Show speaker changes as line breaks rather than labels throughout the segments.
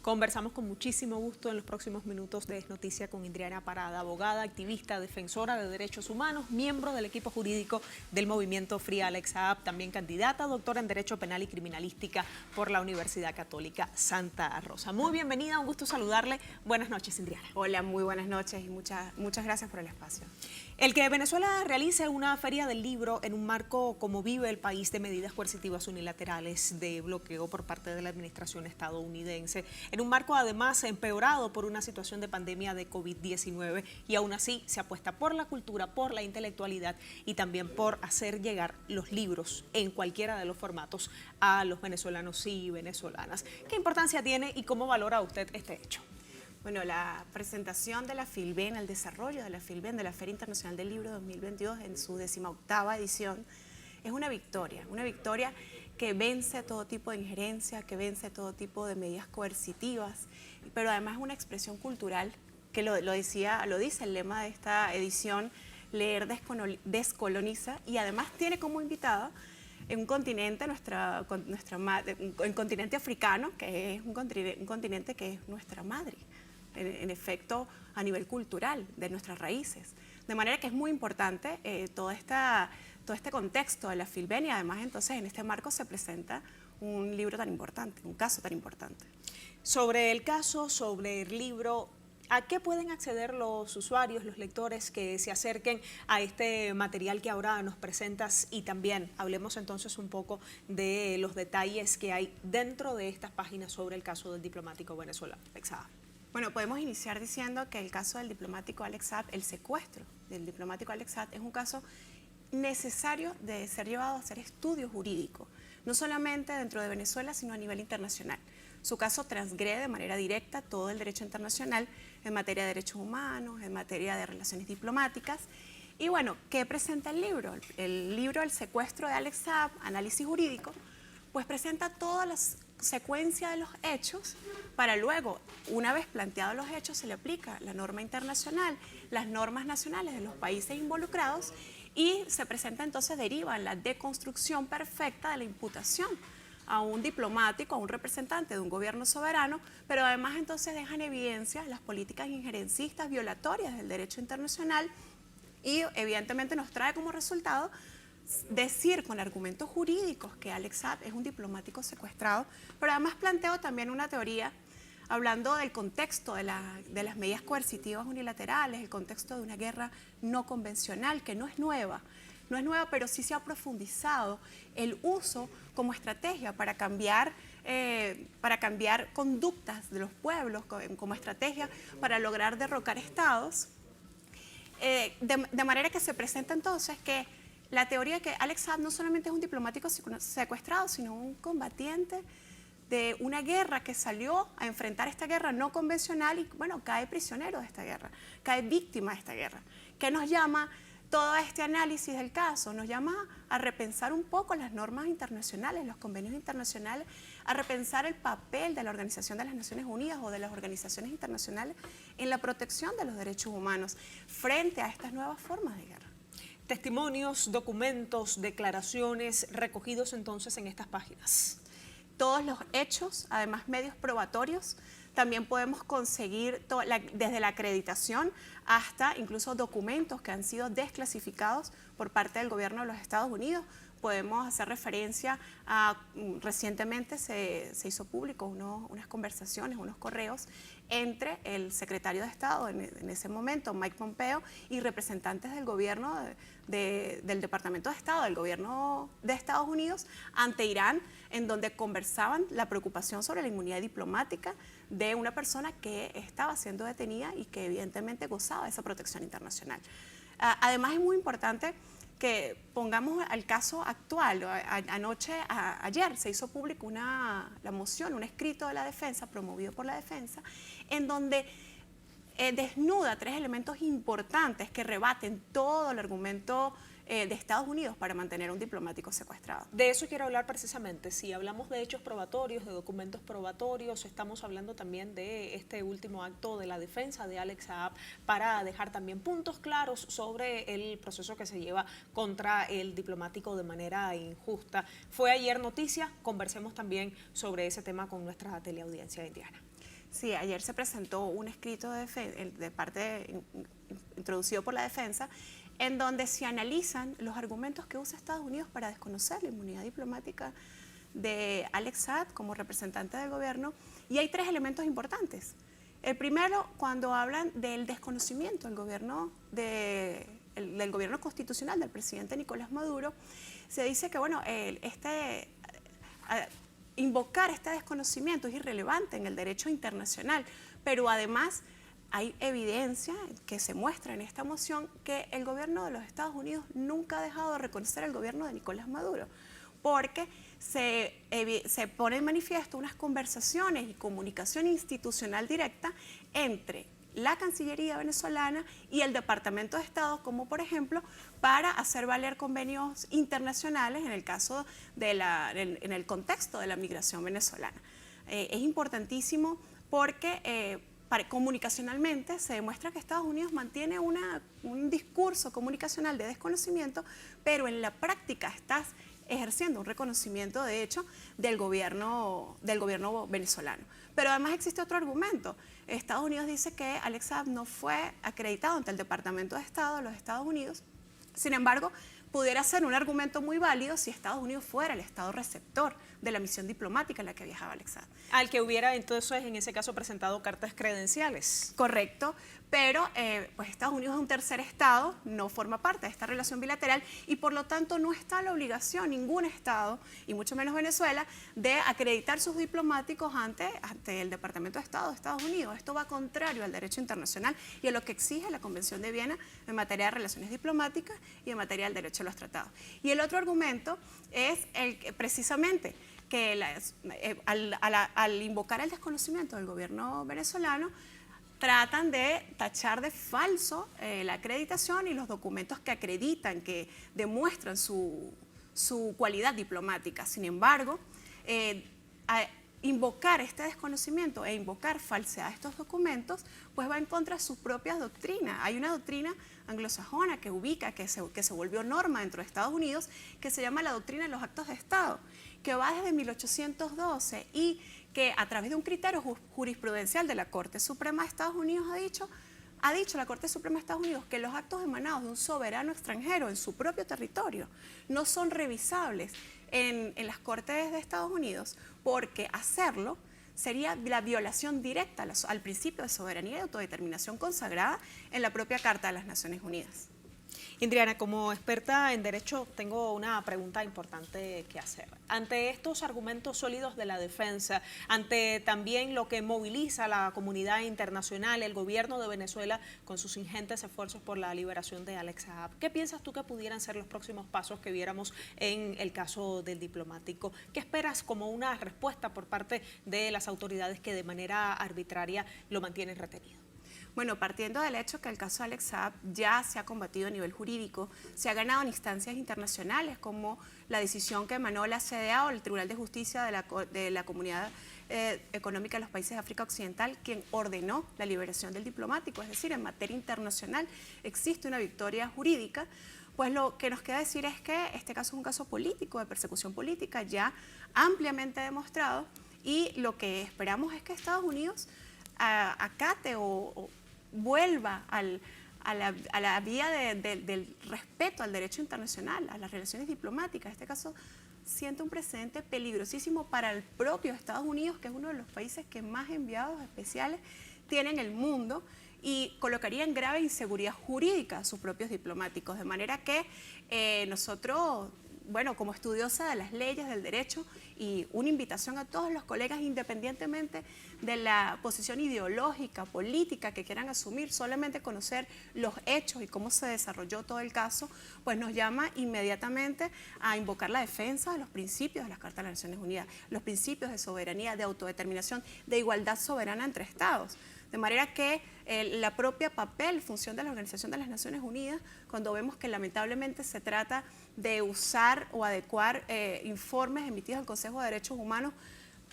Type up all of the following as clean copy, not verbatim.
Conversamos con muchísimo gusto en los próximos minutos de Es Noticia con Indriana Parada, abogada, activista, defensora de derechos humanos, miembro del equipo jurídico del movimiento Free Alex Saab, también candidata a doctora en Derecho Penal y Criminalística por la Universidad Católica Santa Rosa. Muy bienvenida, un gusto saludarle. Buenas noches, Indriana.
Hola, muy buenas noches y muchas gracias por el espacio.
El que Venezuela realice una feria del libro en un marco como vive el país de medidas coercitivas unilaterales de bloqueo por parte de la administración estadounidense, en un marco además empeorado por una situación de pandemia de COVID-19, y aún así se apuesta por la cultura, por la intelectualidad y también por hacer llegar los libros en cualquiera de los formatos a los venezolanos y venezolanas. ¿Qué importancia tiene y cómo valora usted este hecho?
Bueno, la presentación de la FILBEN, el desarrollo de la FILBEN, de la Feria Internacional del Libro 2022 en su 18ª edición, es una victoria que vence todo tipo de injerencia, que vence todo tipo de medidas coercitivas, pero además es una expresión cultural que lo dice el lema de esta edición: leer descoloniza, y además tiene como invitada en un continente, el continente africano, que es un continente que es nuestra madre, en efecto, a nivel cultural, de nuestras raíces. De manera que es muy importante todo este contexto de la FILBEN, y además entonces en este marco se presenta un libro tan importante, un caso tan importante.
Sobre el caso, sobre el libro, ¿a qué pueden acceder los usuarios, los lectores que se acerquen a este material que ahora nos presentas? Y también hablemos entonces un poco de los detalles que hay dentro de estas páginas sobre el caso del diplomático venezolano Alex Saab.
Bueno, podemos iniciar diciendo que el caso del diplomático Alex Saab, el secuestro del diplomático Alex Saab, es un caso necesario de ser llevado a hacer estudio jurídico, no solamente dentro de Venezuela, sino a nivel internacional. Su caso transgrede de manera directa todo el derecho internacional en materia de derechos humanos, en materia de relaciones diplomáticas. Y bueno, ¿qué presenta el libro? El libro El secuestro de Alex Saab, análisis jurídico, pues presenta toda la secuencia de los hechos para luego, una vez planteados los hechos, se le aplica la norma internacional, las normas nacionales de los países involucrados, y se presenta entonces, deriva la deconstrucción perfecta de la imputación a un diplomático, a un representante de un gobierno soberano, pero además entonces deja en evidencia las políticas injerencistas violatorias del derecho internacional, y evidentemente nos trae como resultado decir con argumentos jurídicos que Alex Saab es un diplomático secuestrado, pero además planteo también una teoría hablando del contexto de las medidas coercitivas unilaterales, el contexto de una guerra no convencional que no es nueva, pero sí se ha profundizado el uso como estrategia para cambiar conductas de los pueblos, como estrategia para lograr derrocar estados, de manera que se presenta entonces que la teoría de que Alex Saab no solamente es un diplomático secuestrado, sino un combatiente de una guerra que salió a enfrentar esta guerra no convencional y, bueno, cae prisionero de esta guerra, cae víctima de esta guerra. ¿Qué nos llama todo este análisis del caso? Nos llama a repensar un poco las normas internacionales, los convenios internacionales, a repensar el papel de la Organización de las Naciones Unidas o de las organizaciones internacionales en la protección de los derechos humanos frente a estas nuevas formas de guerra.
Testimonios, documentos, declaraciones recogidos entonces en estas páginas.
Todos los hechos, además medios probatorios. También podemos conseguir desde la acreditación hasta incluso documentos que han sido desclasificados por parte del gobierno de los Estados Unidos. Podemos hacer referencia a, recientemente se hizo público unas conversaciones, unos correos entre el secretario de Estado en ese momento, Mike Pompeo, y representantes del gobierno del Departamento de Estado, del gobierno de Estados Unidos, ante Irán, en donde conversaban la preocupación sobre la inmunidad diplomática de una persona que estaba siendo detenida y que evidentemente gozaba de esa protección internacional. Además, es muy importante que pongamos al caso actual. Ayer se hizo público la moción, un escrito de la defensa, promovido por la defensa, en donde desnuda 3 elementos importantes que rebaten todo el argumento de Estados Unidos para mantener un diplomático secuestrado.
De eso quiero hablar precisamente. Si hablamos de hechos probatorios, de documentos probatorios, estamos hablando también de este último acto de la defensa de Alex Saab para dejar también puntos claros sobre el proceso que se lleva contra el diplomático de manera injusta. Fue ayer noticia, conversemos también sobre ese tema con nuestra teleaudiencia indiana.
Sí, ayer se presentó un escrito de parte introducido por la defensa, en donde se analizan los argumentos que usa Estados Unidos para desconocer la inmunidad diplomática de Alex Saab como representante del gobierno, y hay 3 elementos importantes. El primero, cuando hablan del desconocimiento del gobierno constitucional del presidente Nicolás Maduro, se dice que bueno, invocar este desconocimiento es irrelevante en el derecho internacional, pero además hay evidencia que se muestra en esta moción que el gobierno de los Estados Unidos nunca ha dejado de reconocer el gobierno de Nicolás Maduro, porque se pone en manifiesto unas conversaciones y comunicación institucional directa entre la Cancillería venezolana y el Departamento de Estado, como por ejemplo para hacer valer convenios internacionales en el caso en el contexto de la migración venezolana. Es importantísimo porque comunicacionalmente se demuestra que Estados Unidos mantiene un discurso comunicacional de desconocimiento, pero en la práctica estás ejerciendo un reconocimiento, de hecho, del gobierno venezolano. Pero además existe otro argumento. Estados Unidos dice que Alex Saab no fue acreditado ante el Departamento de Estado de los Estados Unidos. Sin embargo, pudiera ser un argumento muy válido si Estados Unidos fuera el Estado receptor de la misión diplomática en la que viajaba Alex Saab.
Al que hubiera entonces en ese caso presentado cartas credenciales.
Correcto, pero pues Estados Unidos es un tercer Estado, no forma parte de esta relación bilateral y por lo tanto no está la obligación, ningún Estado, y mucho menos Venezuela, de acreditar sus diplomáticos ante el Departamento de Estado de Estados Unidos. Esto va contrario al derecho internacional y a lo que exige la Convención de Viena en materia de relaciones diplomáticas y en materia del derecho a los tratados. Y el otro argumento es precisamente que al invocar el desconocimiento del gobierno venezolano, tratan de tachar de falso la acreditación y los documentos que acreditan, que demuestran su cualidad diplomática. Sin embargo, invocar este desconocimiento e invocar falsedad de estos documentos, pues va en contra de sus propias doctrinas. Hay una doctrina anglosajona que ubica, que se volvió norma dentro de Estados Unidos, que se llama la doctrina de los actos de Estado, que va desde 1812 y que a través de un criterio jurisprudencial de la Corte Suprema de Estados Unidos ha dicho la Corte Suprema de Estados Unidos que los actos emanados de un soberano extranjero en su propio territorio no son revisables en las Cortes de Estados Unidos, porque hacerlo sería la violación directa al principio de soberanía y autodeterminación consagrada en la propia Carta de las Naciones Unidas.
Indriana, como experta en derecho, tengo una pregunta importante que hacer. Ante estos argumentos sólidos de la defensa, ante también lo que moviliza a la comunidad internacional, el gobierno de Venezuela con sus ingentes esfuerzos por la liberación de Alex Saab, ¿qué piensas tú que pudieran ser los próximos pasos que viéramos en el caso del diplomático? ¿Qué esperas como una respuesta por parte de las autoridades que de manera arbitraria lo mantienen retenido?
Bueno, partiendo del hecho que el caso de Alex Saab ya se ha combatido a nivel jurídico, se ha ganado en instancias internacionales como la decisión que emanó la CDA o el Tribunal de Justicia de la Comunidad Económica de los Países de África Occidental, quien ordenó la liberación del diplomático, es decir, en materia internacional existe una victoria jurídica. Pues lo que nos queda decir es que este caso es un caso político, de persecución política, ya ampliamente demostrado, y lo que esperamos es que Estados Unidos acate o vuelva a la vía del respeto al derecho internacional, a las relaciones diplomáticas. En este caso, siente un precedente peligrosísimo para el propio Estados Unidos, que es uno de los países que más enviados especiales tiene en el mundo, y colocaría en grave inseguridad jurídica a sus propios diplomáticos. De manera que nosotros, bueno, como estudiosa de las leyes, del derecho, y una invitación a todos los colegas, independientemente de la posición ideológica, política que quieran asumir, solamente conocer los hechos y cómo se desarrolló todo el caso, pues nos llama inmediatamente a invocar la defensa de los principios de las Cartas de las Naciones Unidas, los principios de soberanía, de autodeterminación, de igualdad soberana entre Estados. De manera que la propia función de la Organización de las Naciones Unidas, cuando vemos que lamentablemente se trata de usar o adecuar informes emitidos del Consejo de Derechos Humanos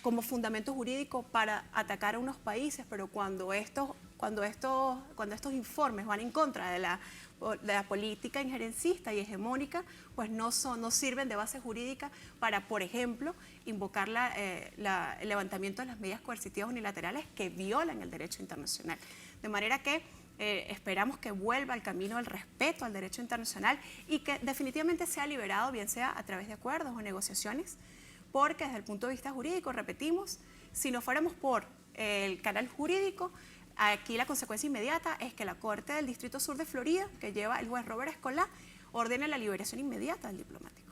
como fundamento jurídico para atacar a unos países, pero cuando estos cuando estos informes van en contra de la política injerencista y hegemónica, pues no sirven de base jurídica para, por ejemplo, invocar el levantamiento de las medidas coercitivas unilaterales que violan el derecho internacional. De manera que esperamos que vuelva al camino del respeto al derecho internacional y que definitivamente sea liberado, bien sea a través de acuerdos o negociaciones, porque desde el punto de vista jurídico, repetimos, si no fuéramos por el canal jurídico, aquí la consecuencia inmediata es que la Corte del Distrito Sur de Florida, que lleva el juez Robert Escolá, ordene la liberación inmediata del diplomático.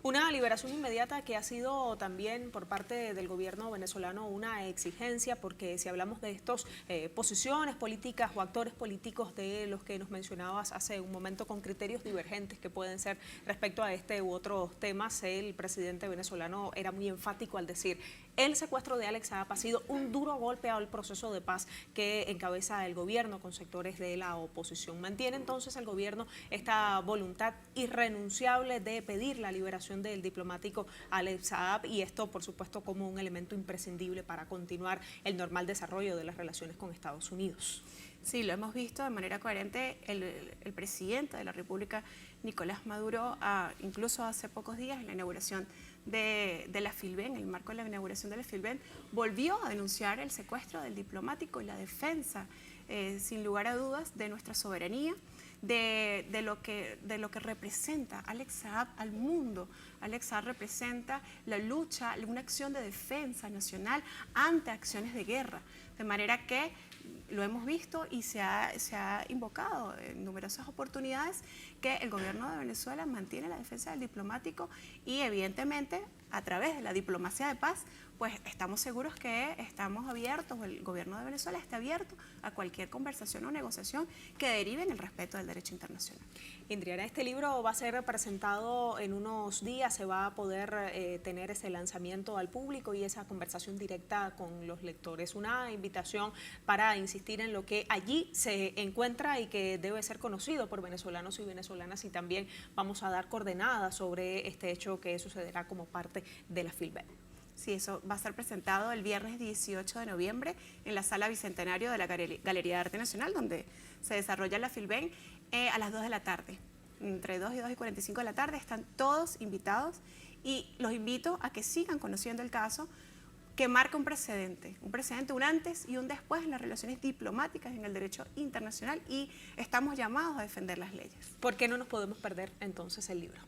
Una liberación inmediata que ha sido también por parte del gobierno venezolano una exigencia, porque si hablamos de estas posiciones políticas o actores políticos de los que nos mencionabas hace un momento con criterios divergentes que pueden ser respecto a este u otros temas, el presidente venezolano era muy enfático al decir: el secuestro de Alex Saab ha sido un duro golpe al proceso de paz que encabeza el gobierno con sectores de la oposición. ¿Mantiene entonces el gobierno esta voluntad irrenunciable de pedir la liberación del diplomático Alex Saab, y esto por supuesto como un elemento imprescindible para continuar el normal desarrollo de las relaciones con Estados Unidos?
Sí, lo hemos visto de manera coherente. El presidente de la República, Nicolás Maduro, incluso hace pocos días en la inauguración de la Filben, en el marco de la inauguración de la Filben, volvió a denunciar el secuestro del diplomático y la defensa, sin lugar a dudas, de nuestra soberanía, de lo que representa Alex Saab al mundo. Alex Saab representa la lucha, una acción de defensa nacional ante acciones de guerra, de manera que lo hemos visto y se ha invocado en numerosas oportunidades que el gobierno de Venezuela mantiene la defensa del diplomático y evidentemente a través de la diplomacia de paz, pues estamos seguros que estamos abiertos, o el gobierno de Venezuela está abierto a cualquier conversación o negociación que derive en el respeto del derecho internacional.
Indriana, este libro va a ser presentado en unos días, se va a poder tener ese lanzamiento al público y esa conversación directa con los lectores. Una invitación para insistir en lo que allí se encuentra y que debe ser conocido por venezolanos y venezolanas, y también vamos a dar coordenadas sobre este hecho que sucederá como parte de la Filben.
Sí, eso va a ser presentado el viernes 18 de noviembre en la Sala Bicentenario de la Galería de Arte Nacional, donde se desarrolla la Filben, a las 2 de la tarde. Entre 2 y 2 y 45 de la tarde están todos invitados y los invito a que sigan conociendo el caso, que marca un precedente, un antes y un después en las relaciones diplomáticas, en el derecho internacional, y estamos llamados a defender las leyes.
¿Por qué no nos podemos perder entonces el libro?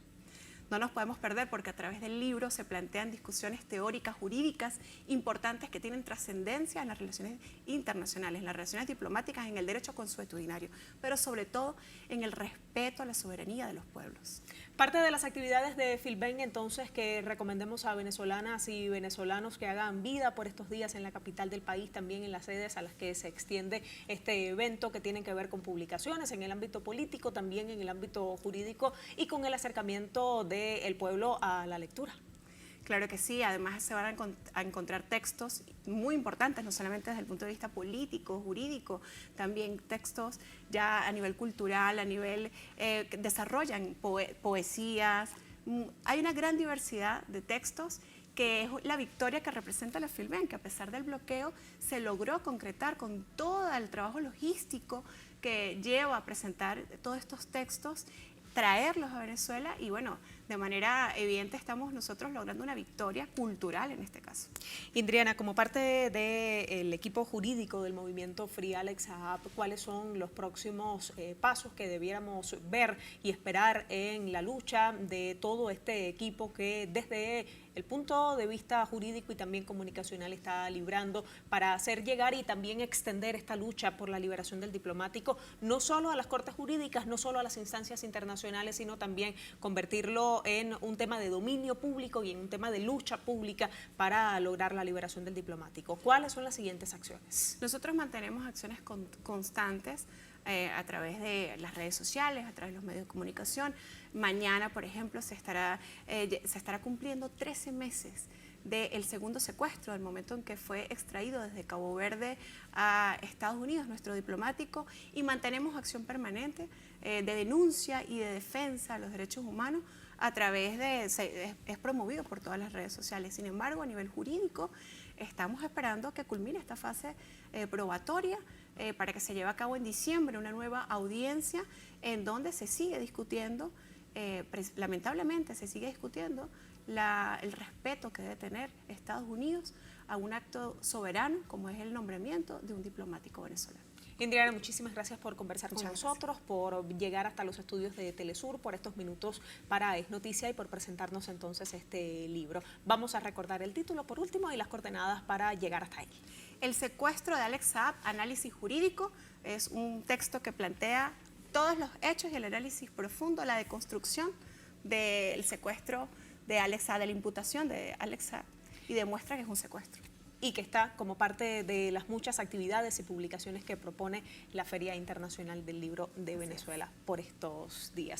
No nos podemos perder porque a través del libro se plantean discusiones teóricas, jurídicas, importantes que tienen trascendencia en las relaciones internacionales, en las relaciones diplomáticas, en el derecho consuetudinario, pero sobre todo en el respeto a la soberanía de los pueblos.
Parte de las actividades de Filben, entonces, que recomendemos a venezolanas y venezolanos que hagan vida por estos días en la capital del país, también en las sedes a las que se extiende este evento, que tienen que ver con publicaciones en el ámbito político, también en el ámbito jurídico y con el acercamiento del pueblo a la lectura.
Claro que sí, además se van a encontrar textos muy importantes, no solamente desde el punto de vista político, jurídico, también textos ya a nivel cultural, a nivel que desarrollan poesías. Hay una gran diversidad de textos que es la victoria que representa la Filben, que a pesar del bloqueo se logró concretar con todo el trabajo logístico que lleva a presentar todos estos textos, traerlos a Venezuela, y bueno, de manera evidente estamos nosotros logrando una victoria cultural en este caso.
Indriana, como parte del equipo jurídico del movimiento Free Alex Saab, ¿cuáles son los próximos pasos que debiéramos ver y esperar en la lucha de todo este equipo que desde el punto de vista jurídico y también comunicacional está librando para hacer llegar y también extender esta lucha por la liberación del diplomático, no solo a las cortes jurídicas, no solo a las instancias internacionales, sino también convertirlo en un tema de dominio público y en un tema de lucha pública para lograr la liberación del diplomático? ¿Cuáles son las siguientes acciones?
Nosotros mantenemos acciones constantes a través de las redes sociales, a través de los medios de comunicación. Mañana, por ejemplo, se estará cumpliendo 13 meses del segundo secuestro, del momento en que fue extraído desde Cabo Verde a Estados Unidos, nuestro diplomático, y mantenemos acción permanente de denuncia y de defensa de los derechos humanos a través es promovido por todas las redes sociales. Sin embargo, a nivel jurídico, estamos esperando que culmine esta fase probatoria para que se lleve a cabo en diciembre una nueva audiencia en donde se sigue discutiendo, lamentablemente se sigue discutiendo el respeto que debe tener Estados Unidos a un acto soberano como es el nombramiento de un diplomático venezolano.
Indriana, muchísimas gracias por conversar con nosotros,
Gracias.
por llegar hasta los estudios de Telesur, por estos minutos para Es Noticia y por presentarnos entonces este libro. Vamos a recordar el título por último y las coordenadas para llegar hasta él.
El secuestro de Alex Saab, análisis jurídico, es un texto que plantea todos los hechos y el análisis profundo, la deconstrucción del secuestro de Alex Saab, de la imputación de Alex Saab, y demuestra que es un secuestro.
Y que está como parte de las muchas actividades y publicaciones que propone la Feria Internacional del Libro de Venezuela por estos días.